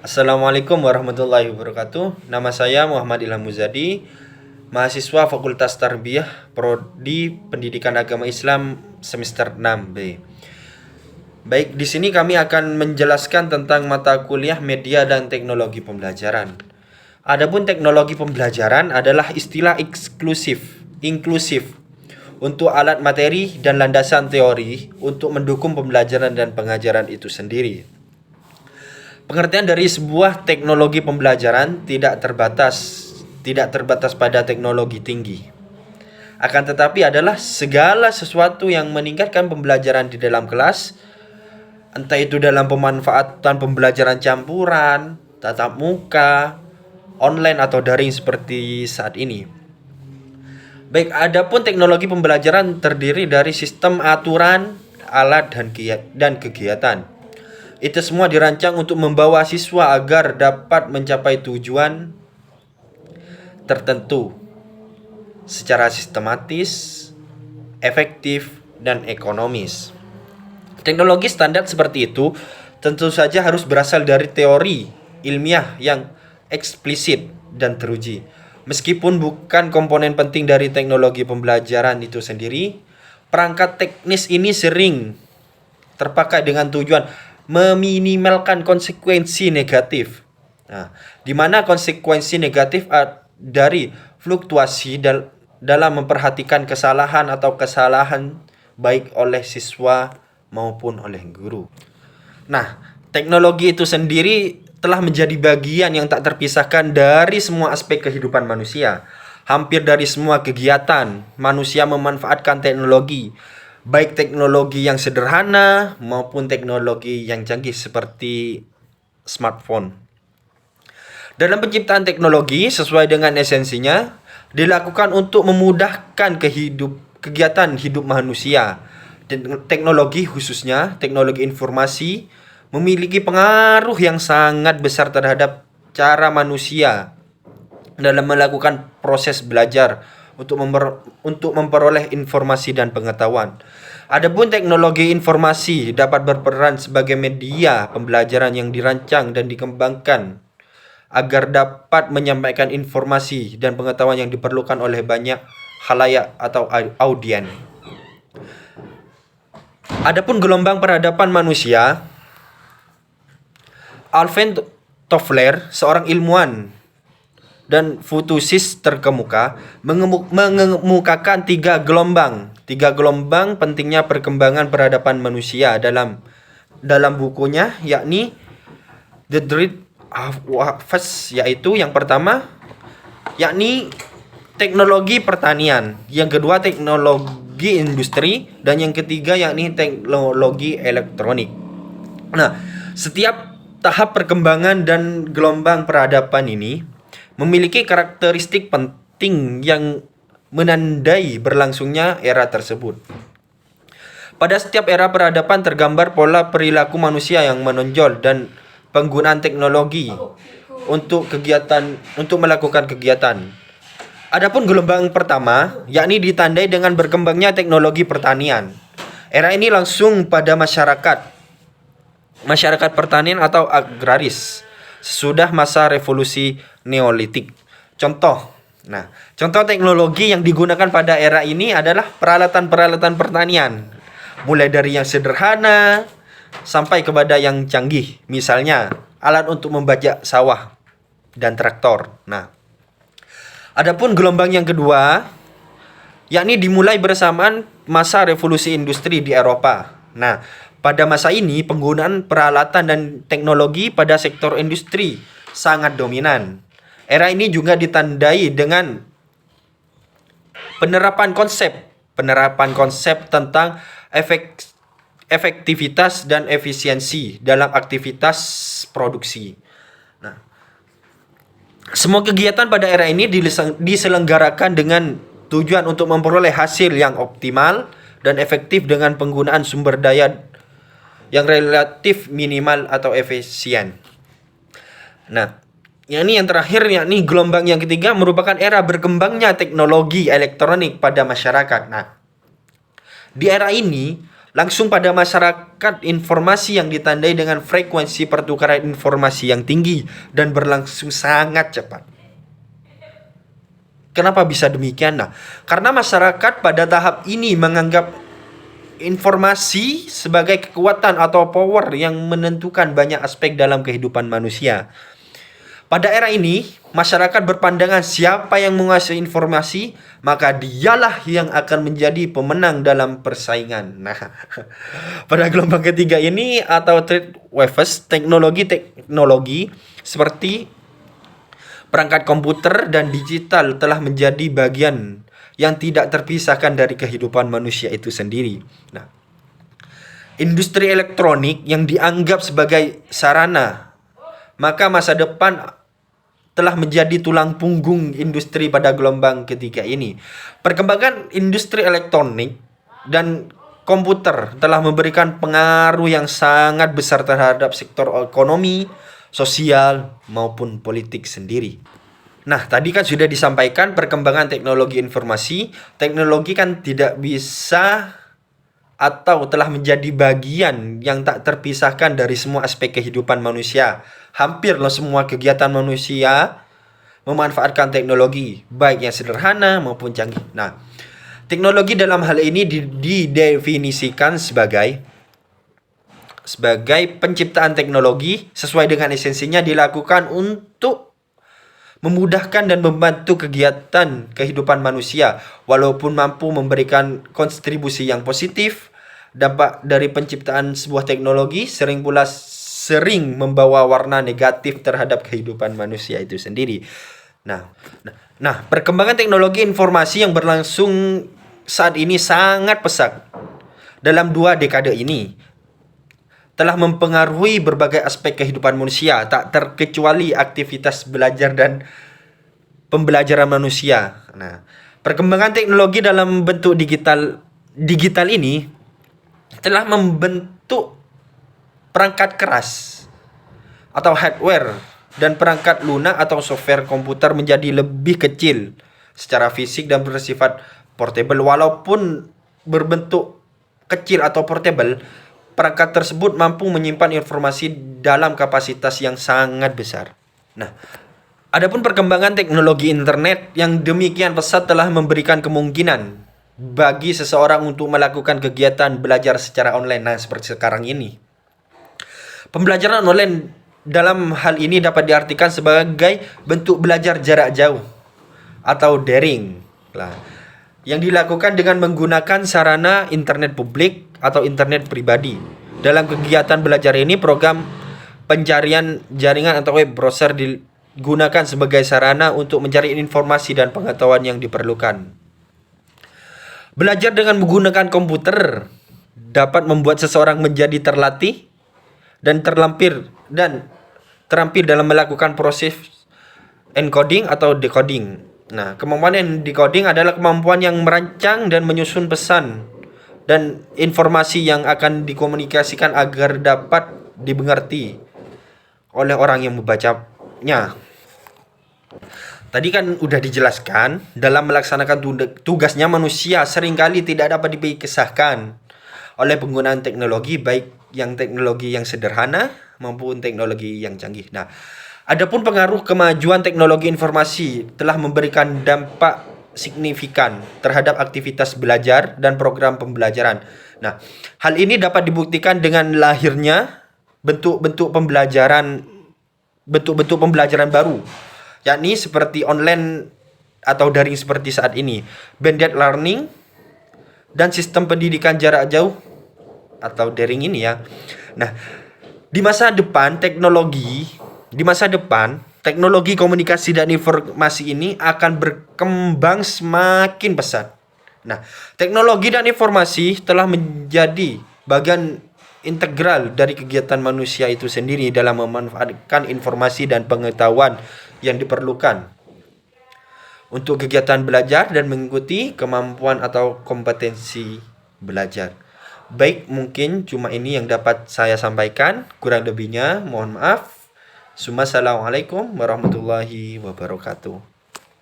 Assalamualaikum warahmatullahi wabarakatuh. Nama saya Muhammad Ilham Muzadi, mahasiswa Fakultas Tarbiyah Prodi Pendidikan Agama Islam semester 6B. Baik, di sini kami akan menjelaskan tentang mata kuliah media dan teknologi pembelajaran. Adapun teknologi pembelajaran adalah istilah inklusif untuk alat materi dan landasan teori untuk mendukung pembelajaran dan pengajaran itu sendiri. Pengertian dari sebuah teknologi pembelajaran tidak terbatas pada teknologi tinggi. Akan tetapi adalah segala sesuatu yang meningkatkan pembelajaran di dalam kelas, entah itu dalam pemanfaatan pembelajaran campuran, tatap muka, online atau daring seperti saat ini. Baik, adapun teknologi pembelajaran terdiri dari sistem aturan, alat dan kegiatan. Itu semua dirancang untuk membawa siswa agar dapat mencapai tujuan tertentu secara sistematis, efektif, dan ekonomis. Teknologi standar seperti itu tentu saja harus berasal dari teori ilmiah yang eksplisit dan teruji. Meskipun bukan komponen penting dari teknologi pembelajaran itu sendiri, perangkat teknis ini sering terpakai dengan tujuan meminimalkan konsekuensi negatif. Nah, di mana konsekuensi negatif dari fluktuasi dalam memperhatikan kesalahan atau kesalahan baik oleh siswa maupun oleh guru. Nah, teknologi itu sendiri telah menjadi bagian yang tak terpisahkan dari semua aspek kehidupan manusia. Hampir dari semua kegiatan, manusia memanfaatkan teknologi, baik teknologi yang sederhana maupun teknologi yang canggih seperti smartphone. Dalam penciptaan teknologi sesuai dengan esensinya dilakukan untuk memudahkan kegiatan hidup manusia. Dan teknologi khususnya teknologi informasi memiliki pengaruh yang sangat besar terhadap cara manusia dalam melakukan proses belajar untuk memperoleh informasi dan pengetahuan. Adapun teknologi informasi dapat berperan sebagai media pembelajaran yang dirancang dan dikembangkan agar dapat menyampaikan informasi dan pengetahuan yang diperlukan oleh banyak khalayak atau audien. Adapun gelombang peradaban manusia, Alvin Toffler, seorang ilmuwan dan futusis terkemuka, mengemukakan tiga gelombang pentingnya perkembangan peradaban manusia dalam bukunya, yakni The Dread of First, yaitu yang pertama yakni teknologi pertanian, yang kedua teknologi industri, dan yang ketiga yakni teknologi elektronik. Nah, setiap tahap perkembangan dan gelombang peradaban ini memiliki karakteristik penting yang menandai berlangsungnya era tersebut. Pada setiap era peradaban tergambar pola perilaku manusia yang menonjol dan penggunaan teknologi untuk melakukan kegiatan. Adapun gelombang pertama yakni ditandai dengan berkembangnya teknologi pertanian. Era ini langsung pada masyarakat pertanian atau agraris sesudah masa revolusi Neolitik. Contoh teknologi yang digunakan pada era ini adalah peralatan-peralatan pertanian, mulai dari yang sederhana sampai kepada yang canggih, misalnya alat untuk membajak sawah dan traktor. Nah, adapun gelombang yang kedua yakni dimulai bersamaan masa revolusi industri di Eropa. Nah, pada masa ini penggunaan peralatan dan teknologi pada sektor industri sangat dominan. Era ini juga ditandai dengan penerapan konsep tentang efektivitas dan efisiensi dalam aktivitas produksi. Nah, semua kegiatan pada era ini diselenggarakan dengan tujuan untuk memperoleh hasil yang optimal dan efektif dengan penggunaan sumber daya yang relatif minimal atau efisien. Nah, yang terakhir yakni gelombang yang ketiga merupakan era berkembangnya teknologi elektronik pada masyarakat. Nah, di era ini langsung pada masyarakat informasi yang ditandai dengan frekuensi pertukaran informasi yang tinggi dan berlangsung sangat cepat. Kenapa bisa demikian? Nah, karena masyarakat pada tahap ini menganggap informasi sebagai kekuatan atau power yang menentukan banyak aspek dalam kehidupan manusia. Pada era ini, masyarakat berpandangan siapa yang menguasai informasi, maka dialah yang akan menjadi pemenang dalam persaingan. Nah, pada gelombang ketiga ini atau third waves, teknologi seperti perangkat komputer dan digital telah menjadi bagian yang tidak terpisahkan dari kehidupan manusia itu sendiri. Nah, industri elektronik yang dianggap sebagai sarana, maka masa depan telah menjadi tulang punggung industri pada gelombang ketiga ini. Perkembangan industri elektronik dan komputer telah memberikan pengaruh yang sangat besar terhadap sektor ekonomi, sosial, maupun politik sendiri. Nah, tadi kan sudah disampaikan perkembangan teknologi informasi. Teknologi kan tidak bisa atau telah menjadi bagian yang tak terpisahkan dari semua aspek kehidupan manusia. Hampir semua kegiatan manusia memanfaatkan teknologi, baik yang sederhana maupun canggih. Nah, teknologi dalam hal ini didefinisikan sebagai penciptaan teknologi sesuai dengan esensinya dilakukan untuk memudahkan dan membantu kegiatan kehidupan manusia, walaupun mampu memberikan kontribusi yang positif. Dampak dari penciptaan sebuah teknologi sering membawa warna negatif terhadap kehidupan manusia itu sendiri. Nah, perkembangan teknologi informasi yang berlangsung saat ini sangat pesat dalam 2 dekade ini telah mempengaruhi berbagai aspek kehidupan manusia, tak terkecuali aktivitas belajar dan pembelajaran manusia. Nah, perkembangan teknologi dalam bentuk digital ini telah membentuk perangkat keras atau hardware dan perangkat lunak atau software komputer menjadi lebih kecil secara fisik dan bersifat portable. Walaupun berbentuk kecil atau portable, perangkat tersebut mampu menyimpan informasi dalam kapasitas yang sangat besar. Nah, adapun perkembangan teknologi internet yang demikian pesat telah memberikan kemungkinan bagi seseorang untuk melakukan kegiatan belajar secara online. Nah, seperti sekarang ini. Pembelajaran online dalam hal ini dapat diartikan sebagai bentuk belajar jarak jauh atau daring yang dilakukan dengan menggunakan sarana internet publik atau internet pribadi. Dalam kegiatan belajar ini, program pencarian jaringan atau web browser digunakan sebagai sarana untuk mencari informasi dan pengetahuan yang diperlukan. Belajar dengan menggunakan komputer dapat membuat seseorang menjadi terlatih dan terampil dalam melakukan proses encoding atau decoding. Nah, kemampuan decoding adalah kemampuan yang merancang dan menyusun pesan dan informasi yang akan dikomunikasikan agar dapat dimengerti oleh orang yang membacanya. Tadi kan udah dijelaskan, dalam melaksanakan tugasnya manusia seringkali tidak dapat dipisahkan oleh penggunaan teknologi, baik yang teknologi yang sederhana maupun teknologi yang canggih. Nah, adapun pengaruh kemajuan teknologi informasi telah memberikan dampak signifikan terhadap aktivitas belajar dan program pembelajaran. Nah, hal ini dapat dibuktikan dengan lahirnya bentuk-bentuk pembelajaran baru, yakni seperti online atau daring seperti saat ini, blended learning, dan sistem pendidikan jarak jauh atau daring ini ya. Nah, di masa depan teknologi komunikasi dan informasi ini akan berkembang semakin pesat. Nah, teknologi dan informasi telah menjadi bagian integral dari kegiatan manusia itu sendiri dalam memanfaatkan informasi dan pengetahuan yang diperlukan untuk kegiatan belajar dan mengikuti kemampuan atau kompetensi belajar. Baik, mungkin cuma ini yang dapat saya sampaikan. Kurang lebihnya mohon maaf. Assalamualaikum warahmatullahi wabarakatuh.